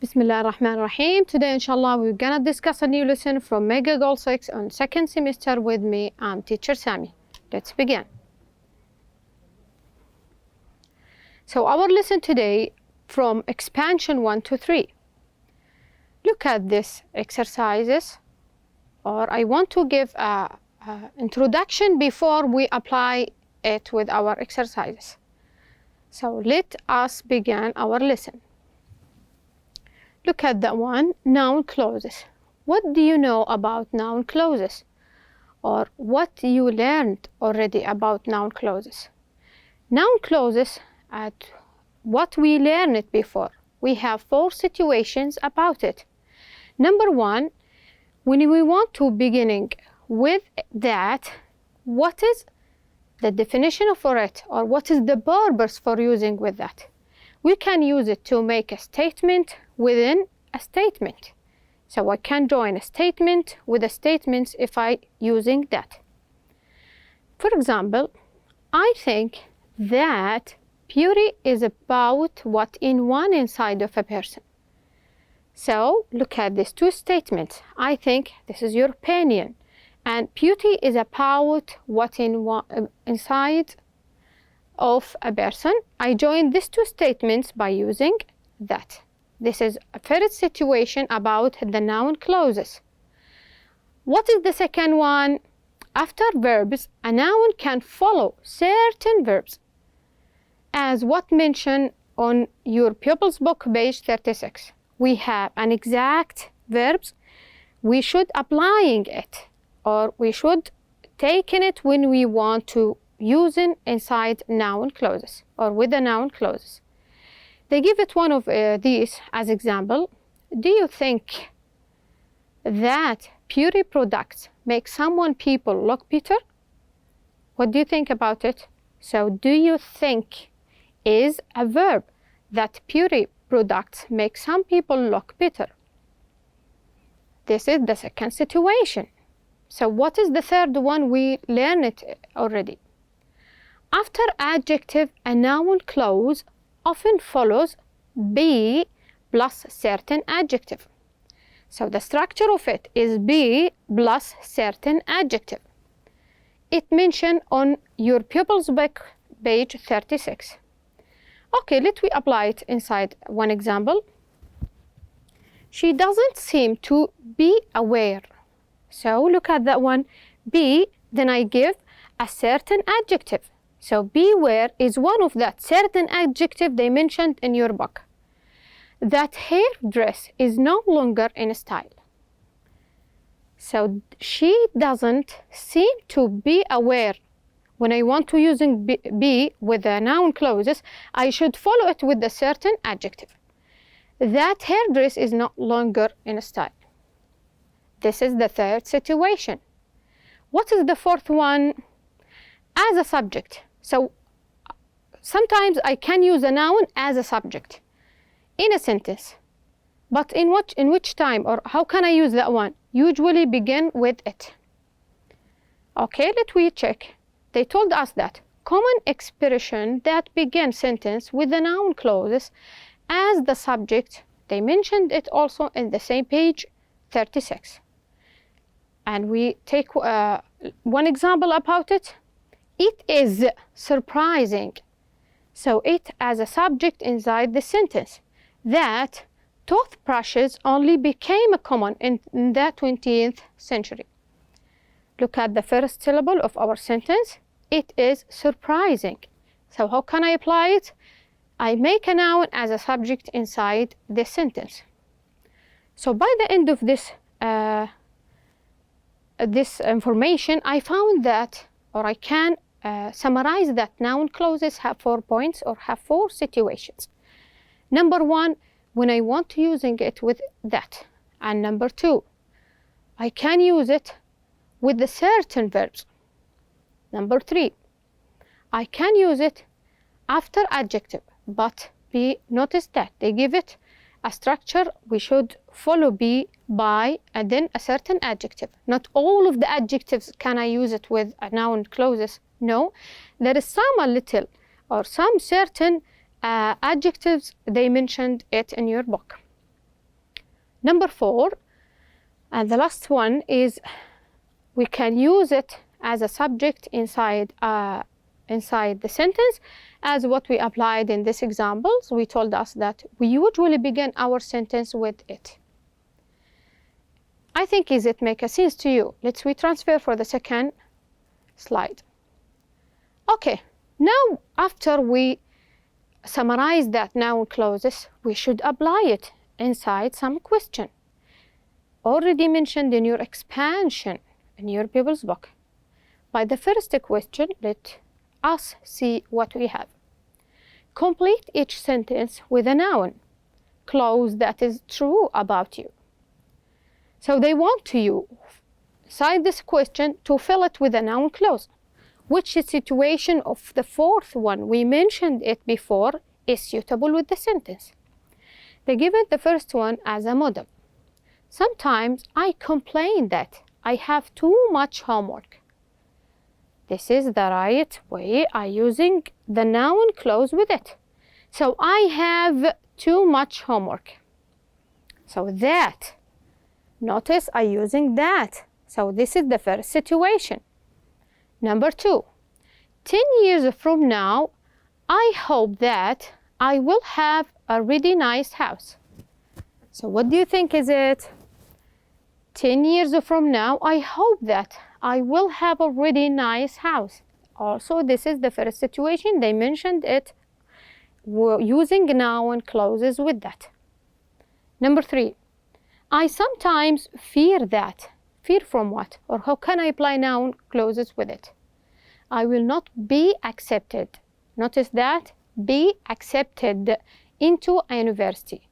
Bismillah ar-Rahman ar-Rahim. Today, inshallah, we're gonna discuss a new lesson from Mega Goal 6 on second semester with me. I'm teacher Sami. Let's begin. So our lesson today from expansion 1 to 3. Look at this exercises, or I want to give a introduction before we apply it with our exercises. So let us begin our lesson. Look at that one, noun clauses. What do you know about noun clauses? Or what you learned already about noun clauses? Noun clauses, at what we learned it before, we have 4 situations about it. Number 1, when we want to beginning with that, what is the definition for it, or what is the purpose for using with that? We can use it to make a statement within a statement. So I can join a statement with a statement if I using that. For example, I think that beauty is about what in one inside of a person. So look at these 2 statements. I think, this is your opinion, and beauty is about what in one, inside of a person. I join these 2 statements by using that. This is a first situation about the noun clauses. What is the second one? After verbs, a noun can follow certain verbs, as what mentioned on your pupils book, page 36. We have an exact verbs. We should applying it, or we should taking it when we want to using inside noun clauses or with the noun clauses. They give it one of these as example. Do you think that beauty products make someone people look better? What do you think about it? So do you think is a verb that beauty products make some people look better. This is the second situation. So what is the third one? We learned it already. After adjective, a noun clause often follows be plus certain adjective. So the structure of it is be plus certain adjective. It mentioned on your pupils book, page 36. Okay, let we apply it inside one example. She doesn't seem to be aware. So look at that one, be, then I give a certain adjective. So beware is one of that certain adjective they mentioned in your book. That hair dress is no longer in style. So she doesn't seem to be aware. When I want to using be with the noun clauses, I should follow it with a certain adjective. That hair dress is no longer in style. This is the third situation. What is the fourth one? As a subject. So sometimes I can use a noun as a subject in a sentence, but in which time, or how can I use that one? Usually begin with it. Okay, let we check. They told us that common expression that begin sentence with the noun clauses as the subject. They mentioned it also in the same page 36. And we take one example about it. It is surprising. So it as a subject inside the sentence. That toothbrushes only became common in the 20th century. Look at the first syllable of our sentence. It is surprising. So how can I apply it? I make a noun as a subject inside this sentence. So by the end of this information, I found that, or I can summarize that noun clauses have 4 points or have 4 situations. Number 1, when I want to using it with that. And number 2, I can use it with the certain verbs. Number 3, I can use it after adjective, but notice that they give it a structure. We should follow be, by, and then a certain adjective. Not all of the adjectives can I use it with a noun clauses. No, there is some a little or some certain adjectives they mentioned it in your book. Number 4, and the last one is we can use it as a subject inside the sentence, as what we applied in this examples. We told us that we usually begin our sentence with it. I think is it make a sense to you? Let's transfer for the second slide. Okay, now after we summarize that noun clauses, we should apply it inside some question. Already mentioned in your expansion in your people's book. By the first question, let us see what we have. Complete each sentence with a noun clause that is true about you. So they want you, inside this question, to fill it with a noun clause. Which situation of the fourth one, we mentioned it before, is suitable with the sentence? They give it the first one as a model. Sometimes I complain that I have too much homework. This is the right way I'm using the noun clause with it. So I have too much homework. So that. Notice I'm using that. So this is the first situation. Number 2, 10 years from now, I hope that I will have a really nice house. So what do you think is it? 10 years from now, I hope that I will have a really nice house. Also, this is the first situation. They mentioned it using noun clauses with that. Number 3, I sometimes fear that. Fear from what? Or how can I apply noun clauses with it? I will not be accepted. Notice that. Be accepted into a university.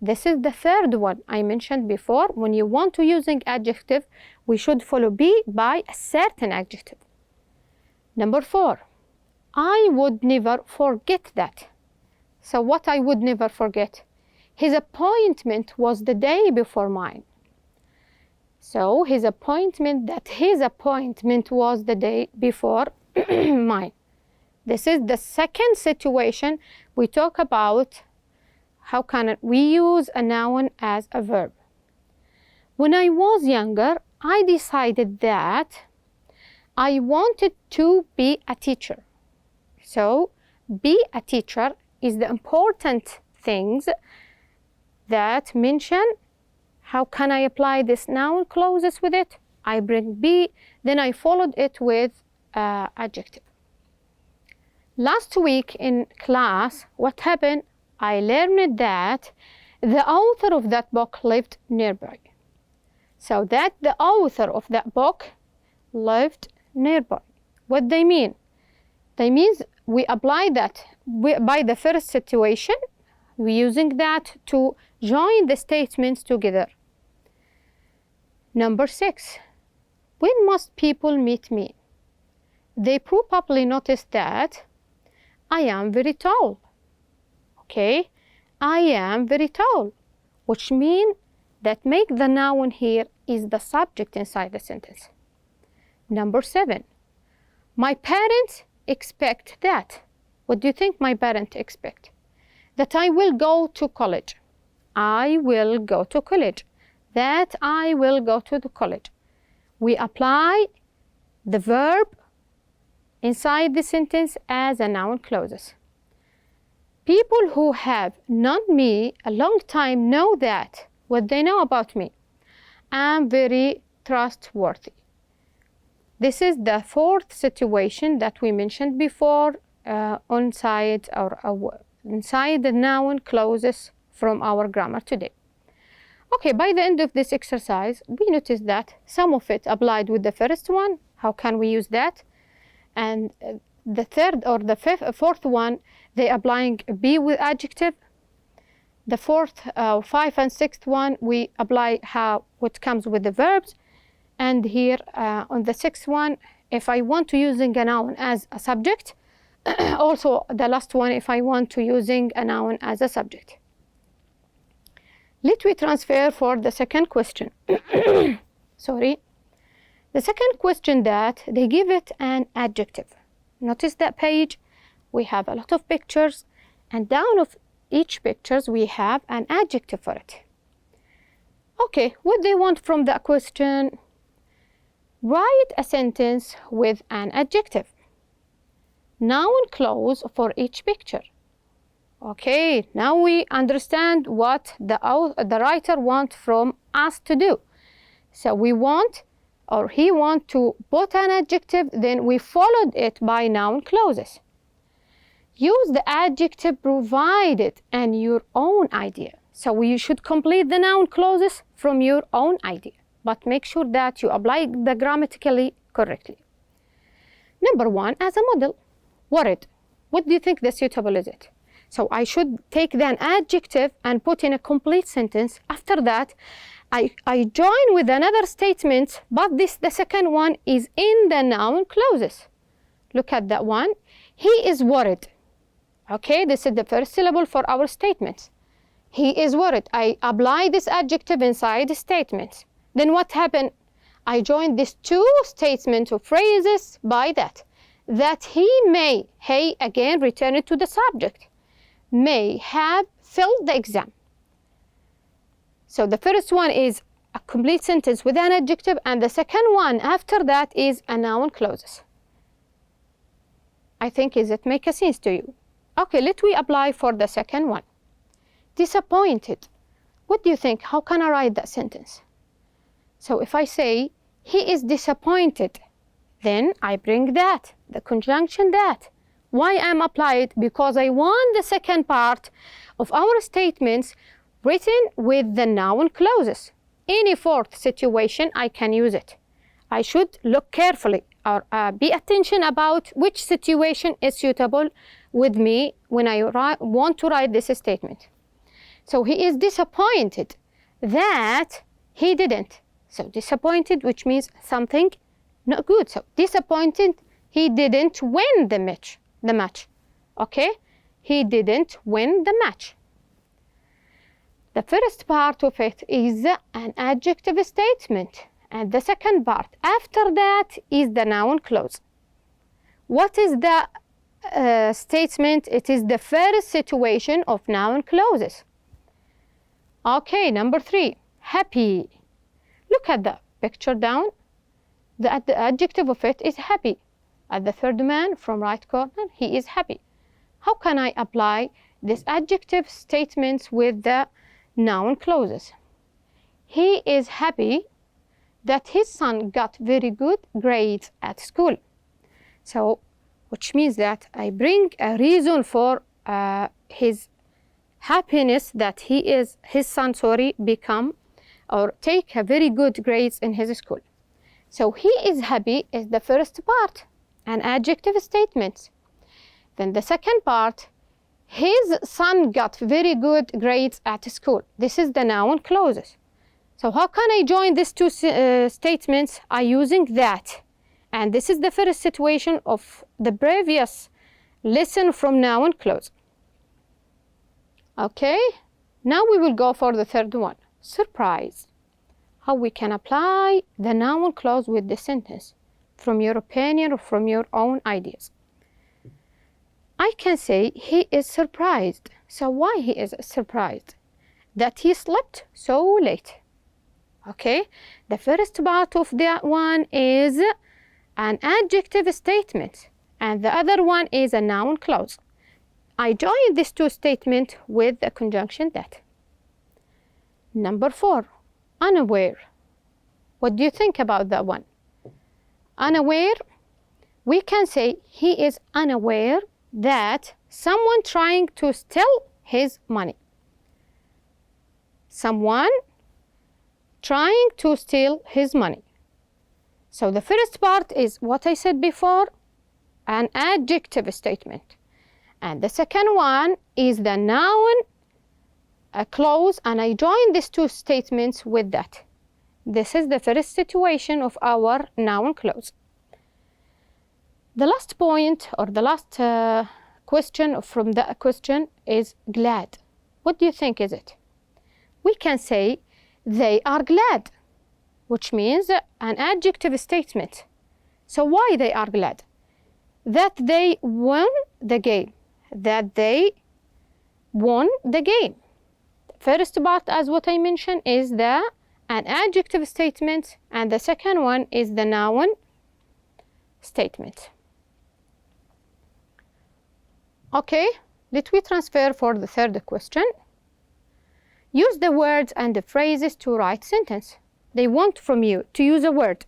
This is the third one I mentioned before. When you want to using adjective, we should follow be by a certain adjective. Number 4, I would never forget that. So what I would never forget? His appointment was the day before mine. So his appointment was the day before mine. This is the second situation we talk about. How can we use a noun as a verb? When I was younger, I decided that I wanted to be a teacher. So be a teacher is the important things that mention. How can I apply this noun clauses with it? I bring be, then I followed it with adjective. Last week in class, what happened? I learned that the author of that book lived nearby. So that the author of that book lived nearby. What they mean? They means we apply that by the first situation. We're using that to join the statements together. Number 6, when must people meet me? They probably noticed that I am very tall. Okay, I am very tall, which means that make the noun here is the subject inside the sentence. Number 7, my parents expect that. What do you think my parents expect? That I will go to college. I will go to college. That I will go to the college. We apply the verb inside the sentence as a noun clauses. People who have known me a long time know that. What they know about me? I'm very trustworthy. This is the fourth situation that we mentioned before inside the noun clauses from our grammar today. Okay, by the end of this exercise, we noticed that some of it applied with the first one. How can we use that? And the third or the fourth one, they applying be with adjective. The fourth, 5 and 6th one, we apply what comes with the verbs. And here on the 6th one, if I want to using a noun as a subject, also the last one, if I want to using a noun as a subject. Let me transfer for the second question. Sorry. The second question that they give it an adjective. Notice that page, we have a lot of pictures, and down of each pictures we have an adjective for it. Okay, what they want from that question? Write a sentence with an adjective. Noun clause for each picture. Okay, now we understand what the writer wants from us to do. So we want, or he wants to put an adjective, then we followed it by noun clauses. Use the adjective provided and your own idea. So you should complete the noun clauses from your own idea, but make sure that you apply the grammatically correctly. Number 1, as a model. Worried. What do you think the suitable is it? So I should take the adjective and put in a complete sentence. After that, I join with another statement, but the second one is in the noun clauses. Look at that one. He is worried. Okay, this is the first syllable for our statements. He is worried. I apply this adjective inside the statement. Then what happened? I joined these two statements or phrases by that. That he may, he again returned to the subject, may have failed the exam. So the first one is a complete sentence with an adjective, and the second one after that is a noun clauses. I think, is it make a sense to you? Okay, let we apply for the second one. Disappointed. What do you think? How can I write that sentence? So if I say he is disappointed, then I bring that, the conjunction that. Why I'm applied? Because I want the second part of our statements written with the noun clauses. Any fourth situation, I can use it. I should look carefully or be attention about which situation is suitable with me when I want to write this statement. So he is disappointed that he didn't. So disappointed, which means something not good. So disappointed, he didn't win the match. Okay, he didn't win the match. The first part of it is an adjective statement, and the second part after that is the noun clause. What is the statement? It is the first situation of noun clauses. Okay, number 3, happy. Look at the picture down. The adjective of it is happy. At the third man from right corner, he is happy. How can I apply this adjective statements with the noun clauses? He is happy that his son got very good grades at school. So, which means that I bring a reason for his happiness that his son become or take a very good grades in his school. So he is happy is the first part, an adjective statement. Then the second part, his son got very good grades at school. This is the noun clauses. So how can I join these two statements? I using that. And this is the first situation of the previous lesson from noun clause. Okay, now we will go for the third one, surprise. How we can apply the noun clause with the sentence from your opinion or from your own ideas. I can say he is surprised. So why he is surprised? That he slept so late. Okay, the first part of that one is an adjective statement and the other one is a noun clause. I join these two statements with the conjunction that. Number 4, unaware. What do you think about that one? Unaware, we can say he is unaware that someone trying to steal his money. Someone trying to steal his money. So the first part is what I said before, an adjective statement. And the second one is the noun clause, and I join these two statements with that. This is the first situation of our noun clause. The last point or the last question from the question is glad. What do you think is it? We can say they are glad, which means an adjective statement. So why they are glad? That they won the game. That they won the game. First part, as what I mentioned, is the an adjective statement, and the second one is the noun statement. Okay, let me transfer for the third question. Use the words and the phrases to write sentence. They want from you to use a word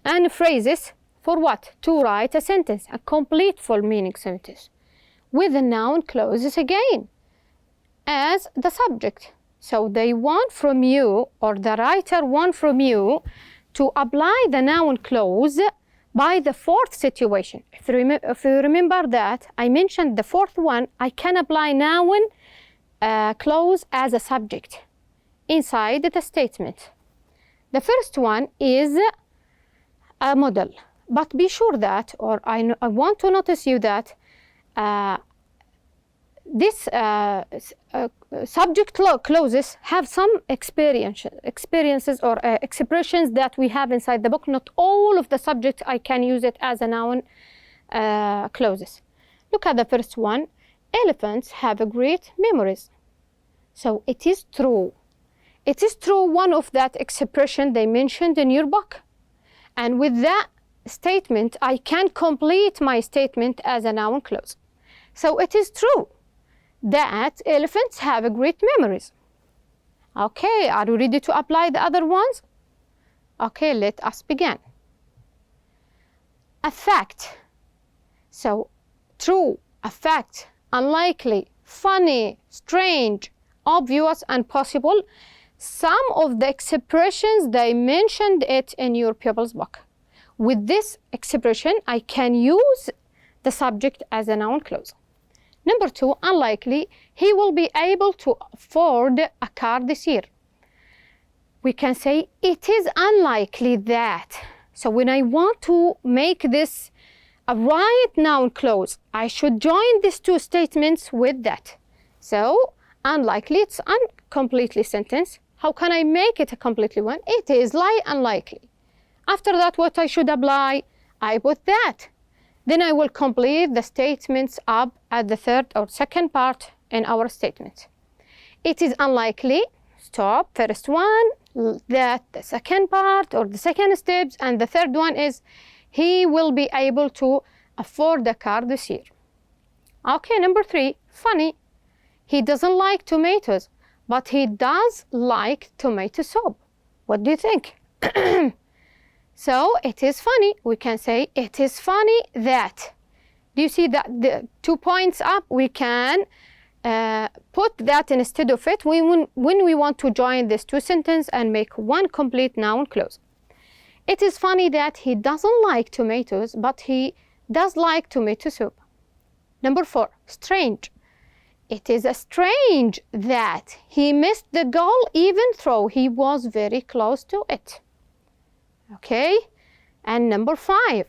and phrases for what? To write a sentence, a complete full meaning sentence, with the noun clauses again as the subject. So they want from you, or the writer want from you, to apply the noun clause by the fourth situation. If you remember that, I mentioned the fourth one, I can apply noun clause as a subject inside the statement. The first one is a model, but be sure that, or I want to notice you that this subject clauses have some experiences or expressions that we have inside the book. Not all of the subjects I can use it as a noun clauses. Look at the first one. Elephants have great memories. So it is true. It is true, one of that expression they mentioned in your book. And with that statement, I can complete my statement as a noun clause. So it is true that elephants have great memories. Okay, are you ready to apply the other ones? Okay, let us begin. A fact. So true, a fact, unlikely, funny, strange, obvious, and possible. Some of the expressions, they mentioned it in your pupil's book. With this expression, I can use the subject as a noun clause. Number two, unlikely, he will be able to afford a car this year. We can say, it is unlikely that. So when I want to make this a right noun clause, I should join these two statements with that. So, unlikely, it's uncompletely sentence. How can I make it a completely one? It is unlikely. After that, what I should apply? I put that. Then I will complete the statements up at the third or second part in our statement. It is unlikely, stop, first one, that the second part or the second steps, and the third one is he will be able to afford the car this year. Okay, number three, funny. He doesn't like tomatoes, but he does like tomato soup. What do you think? So it is funny. We can say it is funny that. Do you see that the 2 points up? We can put that instead of it when we want to join these two sentences and make one complete noun clause. It is funny that he doesn't like tomatoes, but he does like tomato soup. Number four, strange. It is strange that he missed the goal even though he was very close to it. Okay, and number five,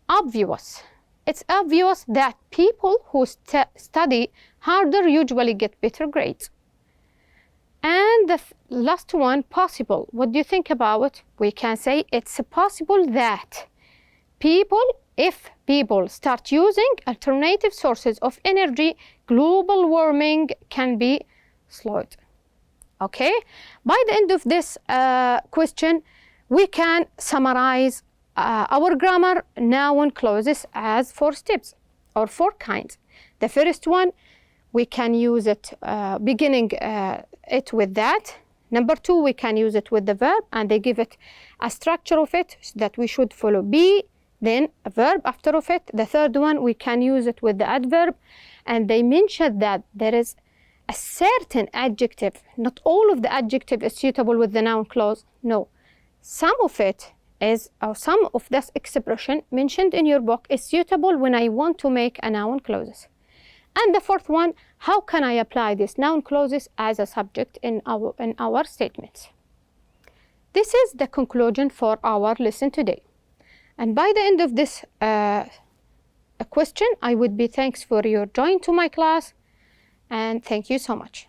obvious. It's obvious that people who study harder usually get better grades. And the last one, possible. What do you think about it? We can say it's possible that if people start using alternative sources of energy, global warming can be slowed. Okay, by the end of this question, we can summarize our grammar noun clauses as 4 steps or 4 kinds. The first one, we can use it beginning it with that. Number 2, we can use it with the verb, and they give it a structure of it that we should follow be, then a verb after of it. The third one, we can use it with the adverb, and they mentioned that there is a certain adjective. Not all of the adjective is suitable with the noun clause. No. Some of it is, or some of this expression mentioned in your book is suitable when I want to make a noun clauses. And the fourth one, how can I apply these noun clauses as a subject in our statements? This is the conclusion for our lesson today. And by the end of this question, I would be thanks for your join to my class, and thank you so much.